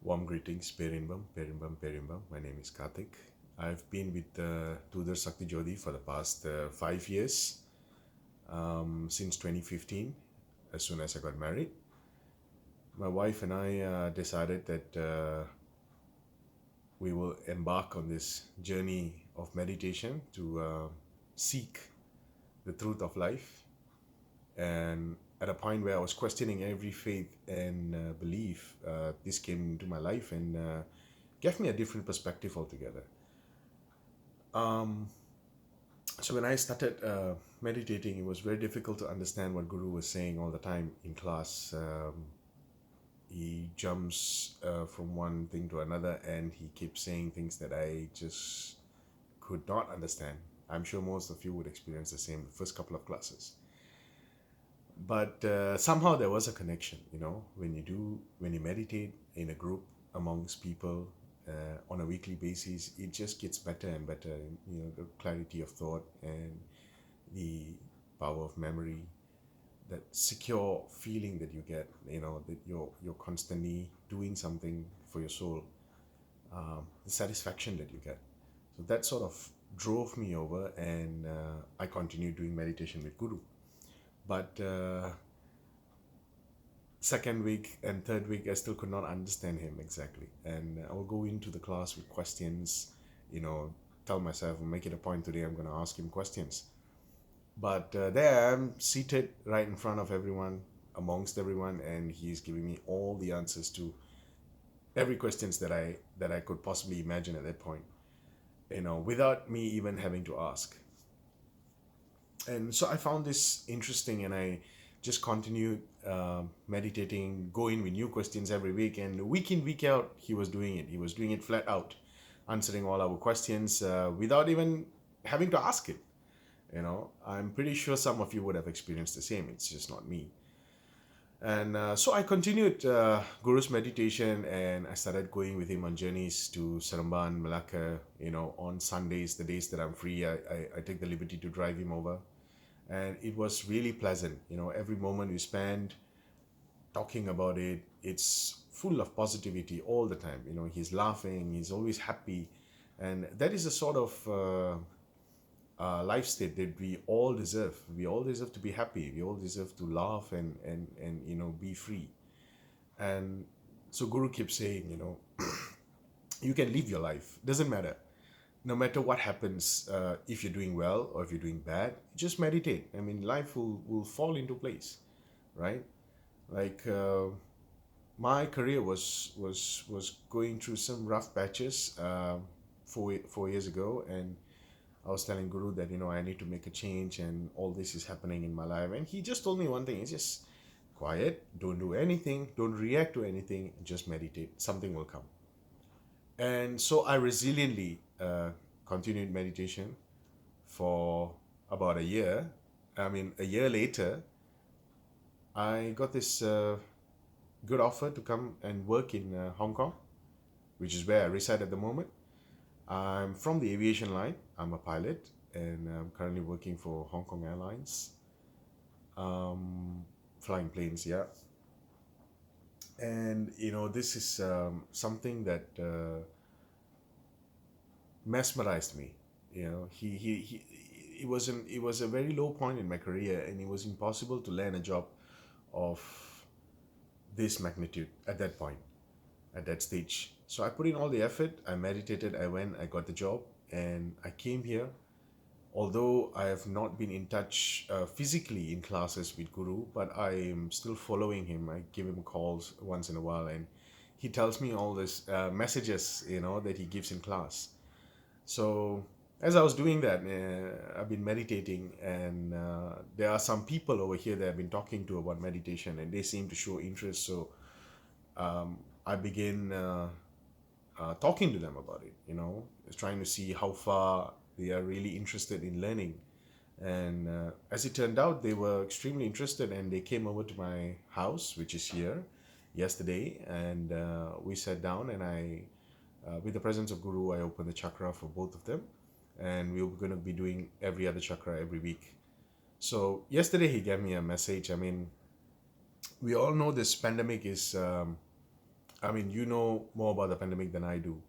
Warm greetings, Perimbam, Perimbam, Perimbam. My name is Kartik. I've been with Tudar Sakthi Jothi for the past 5 years, since 2015, as soon as I got married. My wife and I decided that we will embark on this journey of meditation to seek the truth of life. And at a point where I was questioning every faith and belief, this came into my life and gave me a different perspective altogether. Um, so when I started meditating, it was very difficult to understand what Guru was saying all the time in class. He jumps from one thing to another and he keeps saying things that I just could not understand. I'm sure most of you would experience the same the first couple of classes. But somehow there was a connection, when you meditate in a group amongst people on a weekly basis, it just gets better and better. The clarity of thought and the power of memory, that secure feeling that you get, that you're constantly doing something for your soul, the satisfaction that you get. So that sort of drove me over, and I continued doing meditation with Guru. But second week and third week, I still could not understand him exactly. And I will go into the class with questions, tell myself, make it a point today, I'm going to ask him questions. But there I am seated right in front of everyone, amongst everyone, and he's giving me all the answers to every questions that I could possibly imagine at that point, without me even having to ask. And so I found this interesting, and I just continued meditating, going with new questions every week, and week in, week out, he was doing it. He was doing it flat out, answering all our questions without even having to ask it. I'm pretty sure some of you would have experienced the same. It's just not me. And so I continued Guru's meditation, and I started going with him on journeys to Seremban, Malacca. On Sundays, the days that I'm free, I take the liberty to drive him over. And it was really pleasant. Every moment we spend talking about it, it's full of positivity all the time. He's laughing, he's always happy. And that is a sort of life state that we all deserve. We all deserve to be happy. We all deserve to laugh and be free. And so Guru keeps saying, you can live your life. Doesn't matter. No matter what happens, if you're doing well or if you're doing bad, just meditate. I mean, life will fall into place, right? Like my career was going through some rough patches 4 years ago, and I was telling Guru that I need to make a change, and all this is happening in my life. And he just told me one thing: it's just quiet, don't do anything, don't react to anything, just meditate. Something will come. And so I resiliently continued meditation for about a year. I mean, a year later, I got this good offer to come and work in Hong Kong, which is where I reside at the moment. I'm from the aviation line. I'm a pilot, and I'm currently working for Hong Kong Airlines, flying planes, yeah. And this is something that mesmerized me. He it was a very low point in my career, and it was impossible to land a job of this magnitude at that point, at that stage. So I put in all the effort. I meditated. I went. I got the job, and I came here. Although I have not been in touch physically in classes with Guru, but I am still following him. I give him calls once in a while, and he tells me all these messages, that he gives in class. So as I was doing that, I've been meditating, and there are some people over here that I've been talking to about meditation, and they seem to show interest. So I began talking to them about it, trying to see how far they are really interested in learning. And as it turned out, they were extremely interested, and they came over to my house, which is here, yesterday, and we sat down, and with the presence of Guru, I opened the chakra for both of them, and we were going to be doing every other chakra every week. So yesterday he gave me a message. I mean, we all know this pandemic is I mean, you know more about the pandemic than I do.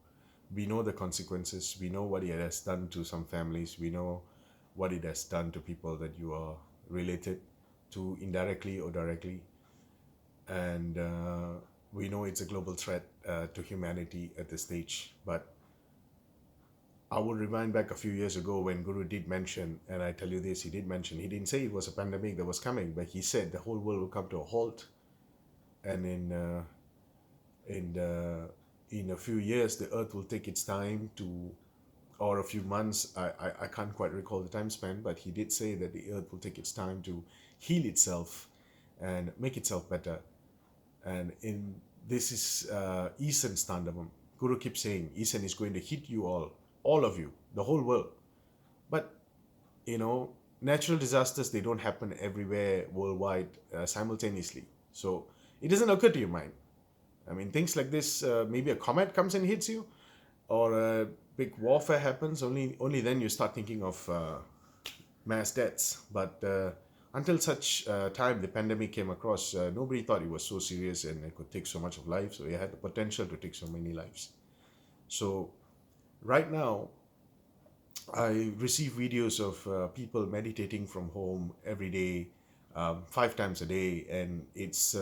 We know the consequences. We know what it has done to some families. We know what it has done to people that you are related to indirectly or directly. And we know it's a global threat to humanity at this stage. But I would rewind back a few years ago when Guru did mention, and I tell you this, he did mention, he didn't say it was a pandemic that was coming, but he said the whole world will come to a halt. And in a few years, the earth will take its time to, or a few months, I can't quite recall the time span, but he did say that the earth will take its time to heal itself and make itself better. And in this is Eason Standamam. Guru keeps saying Eason is going to hit you all of you, the whole world. But you know, natural disasters, they don't happen everywhere worldwide simultaneously. So it doesn't occur to your mind. I mean, things like this, maybe a comet comes and hits you, or a big warfare happens. Only then you start thinking of mass deaths. But until such time the pandemic came across, nobody thought it was so serious and it could take so much of life. So it had the potential to take so many lives. So right now, I receive videos of people meditating from home every day, 5 times a day, and it's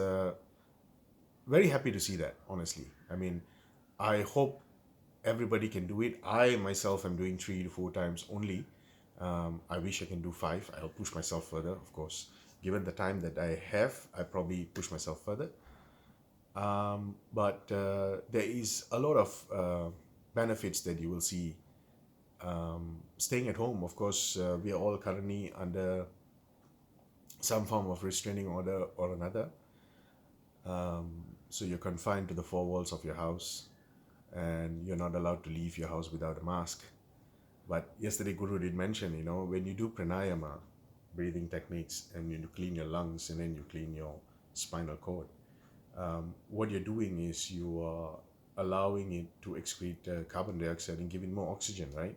very happy to see that. Honestly, I mean, I hope everybody can do it. I myself am doing 3 to 4 times only. I wish I can do five. I'll push myself further, of course. Given the time that I have, I probably push myself further. But there is a lot of benefits that you will see staying at home. Of course, we are all currently under some form of restraining order or another. So you're confined to the four walls of your house and you're not allowed to leave your house without a mask. But yesterday, Guru did mention, when you do pranayama, breathing techniques, and you clean your lungs and then you clean your spinal cord, what you're doing is you are allowing it to excrete carbon dioxide and giving more oxygen, right?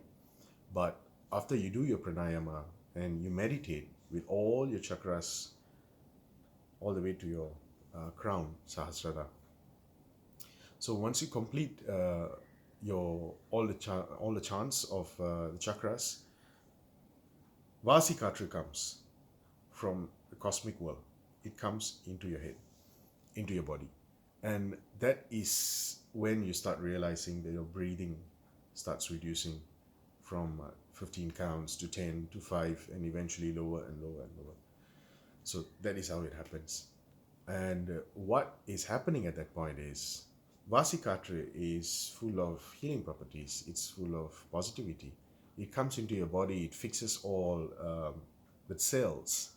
But after you do your pranayama and you meditate with all your chakras all the way to your crown, Sahasrara. So once you complete your all the chants of the chakras, Vasikatri comes from the cosmic world. It comes into your head, into your body. And that is when you start realizing that your breathing starts reducing from 15 counts to 10 to 5 and eventually lower and lower and lower. So that is how it happens. And what is happening at that point is Vasikatra is full of healing properties. It's full of positivity. It comes into your body. It fixes all the cells.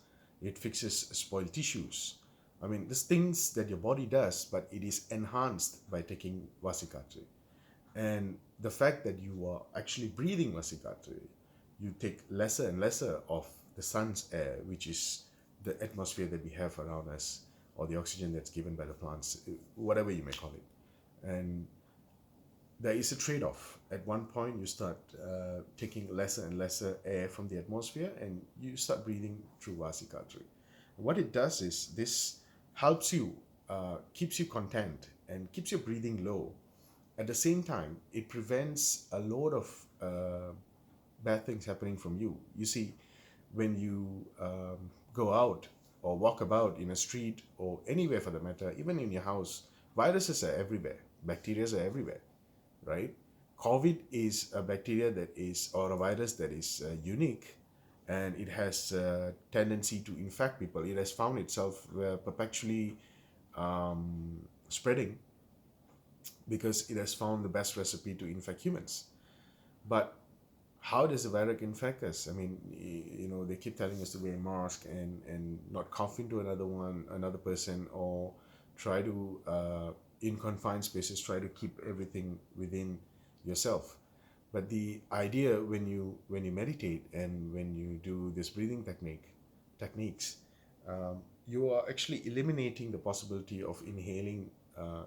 It fixes spoiled tissues. I mean, there's things that your body does, but it is enhanced by taking Vasikatra. And the fact that you are actually breathing Vasikatra, you take lesser and lesser of the sun's air, which is the atmosphere that we have around us, or the oxygen that's given by the plants, whatever you may call it. And there is a trade-off. At one point, you start taking lesser and lesser air from the atmosphere, and you start breathing through Vasikatra. What it does is this helps you, keeps you content, and keeps your breathing low. At the same time, it prevents a lot of bad things happening from you. You see, when you go out or walk about in a street or anywhere for the matter, even in your house, viruses are everywhere, bacteria are everywhere, right? COVID is a bacteria that is, or a virus that is unique, and it has a tendency to infect people. It has found itself perpetually spreading because it has found the best recipe to infect humans. But how does the virus infect us? I mean, they keep telling us to wear a mask and not cough into another person, or try to, in confined spaces, try to keep everything within yourself. But the idea when you meditate and when you do this breathing techniques, you are actually eliminating the possibility of inhaling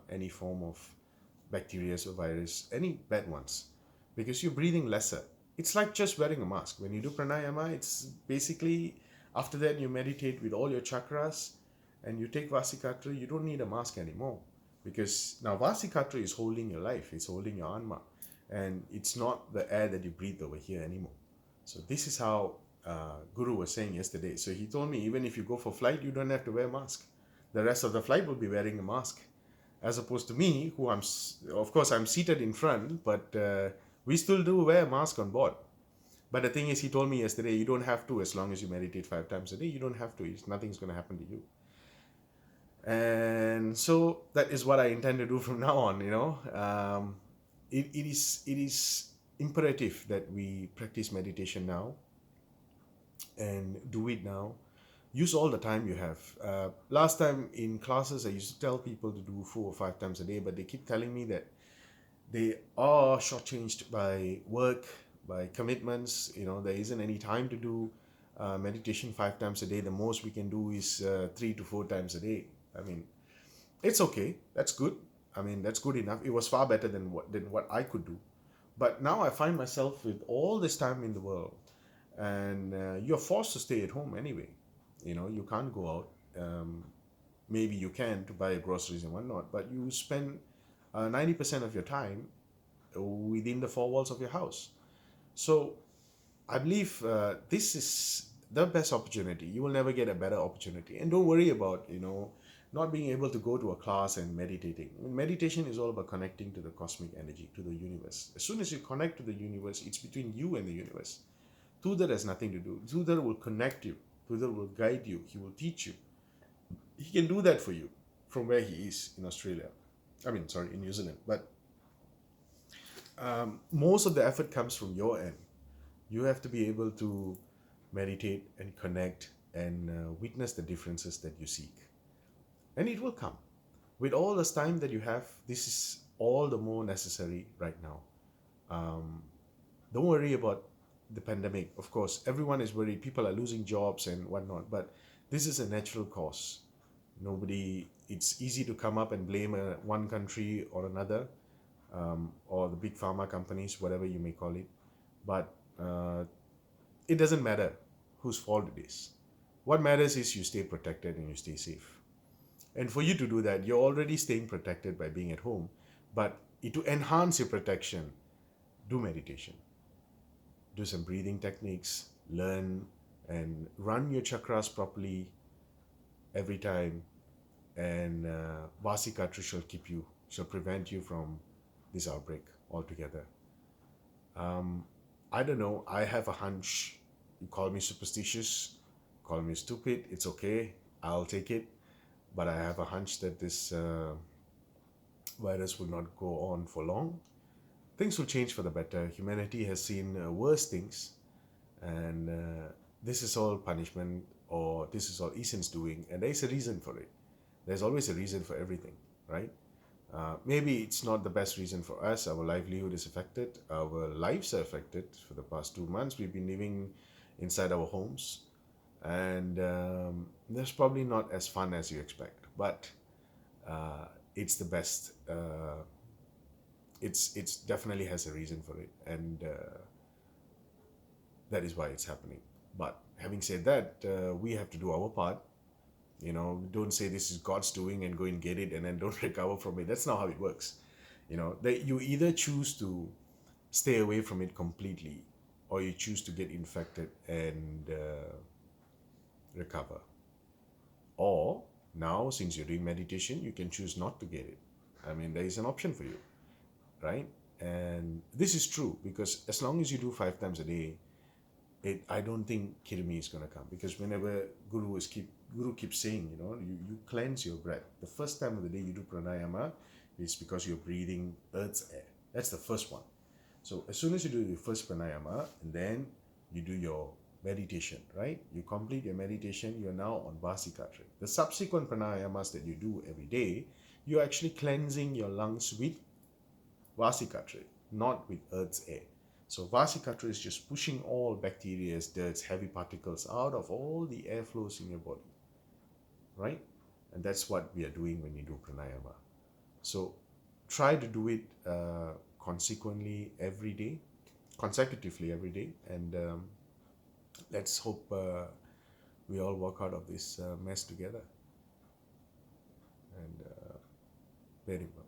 any form of bacteria or virus, any bad ones, because you're breathing lesser. It's like just wearing a mask. When you do pranayama, it's basically after that you meditate with all your chakras and you take Vasikatra, you don't need a mask anymore Because now Vasikatra is holding your life, it's holding your Anma, and it's not the air that you breathe over here anymore. So this is how Guru was saying yesterday. So he told me, even if you go for flight, you don't have to wear a mask. The rest of the flight will be wearing a mask, as opposed to me, who of course I'm seated in front, but we still do wear a mask on board. But the thing is, he told me yesterday, you don't have to, as long as you meditate 5 times a day, you don't have to. Nothing's going to happen to you. And so that is what I intend to do from now on. It is imperative that we practice meditation now and do it now. Use all the time you have. Last time in classes, I used to tell people to do 4 or 5 times a day, but they keep telling me that they are shortchanged by work, by commitments. There isn't any time to do meditation 5 times a day. The most we can do is 3 to 4 times a day. I mean, it's okay. That's good. I mean, that's good enough. It was far better than what I could do. But now I find myself with all this time in the world, and you're forced to stay at home anyway. You can't go out. Maybe you can to buy groceries and whatnot, but you spend 90% of your time within the four walls of your house. So I believe this is the best opportunity. You will never get a better opportunity. And don't worry about, not being able to go to a class and meditating. I mean, meditation is all about connecting to the cosmic energy, to the universe. As soon as you connect to the universe, it's between you and the universe. Tudar has nothing to do. Tudar will connect you. Tudar will guide you. He will teach you. He can do that for you from where he is in Australia. In New Zealand. But most of the effort comes from your end. You have to be able to meditate and connect and witness the differences that you seek. And it will come. With all this time that you have, this is all the more necessary right now. Don't worry about the pandemic. Of course, everyone is worried. People are losing jobs and whatnot. But this is a natural cause. It's easy to come up and blame one country or another, or the big pharma companies, whatever you may call it. But it doesn't matter whose fault it is. What matters is you stay protected and you stay safe. And for you to do that, you're already staying protected by being at home. But to enhance your protection, do meditation. Do some breathing techniques, learn and run your chakras properly every time. And Vasikatra shall prevent you from this outbreak altogether. I don't know. I have a hunch. You call me superstitious, call me stupid. It's okay. I'll take it. But I have a hunch that this virus will not go on for long. Things will change for the better. Humanity has seen worse things. And this is all punishment, or this is all Eason's doing. And there's a reason for it. There's always a reason for everything, right? Maybe it's not the best reason for us. Our livelihood is affected. Our lives are affected. For the past 2 months, we've been living inside our homes. And that's probably not as fun as you expect. But it's the best. It's definitely has a reason for it. And that is why it's happening. But having said that, we have to do our part. Don't say this is God's doing and go and get it and then don't recover from it. That's not how it works. You either choose to stay away from it completely, or you choose to get infected and recover. Or now, since you're doing meditation, you can choose not to get it. There is an option for you, right? And this is true because as long as you do 5 times a day, I don't think Kirmi is going to come, because whenever Guru keeps saying, you cleanse your breath. The first time of the day you do pranayama is because you're breathing earth's air. That's the first one. So as soon as you do your first pranayama, and then you do your meditation, right? You complete your meditation, you're now on Vasikatra. The subsequent pranayamas that you do every day, you're actually cleansing your lungs with Vasikatra, not with earth's air. So Vasikatra is just pushing all bacteria, dirts, heavy particles out of all the airflows in your body, right? And that's what we are doing when you do pranayama. So try to do it consecutively every day, and let's hope we all walk out of this mess together. And Very well.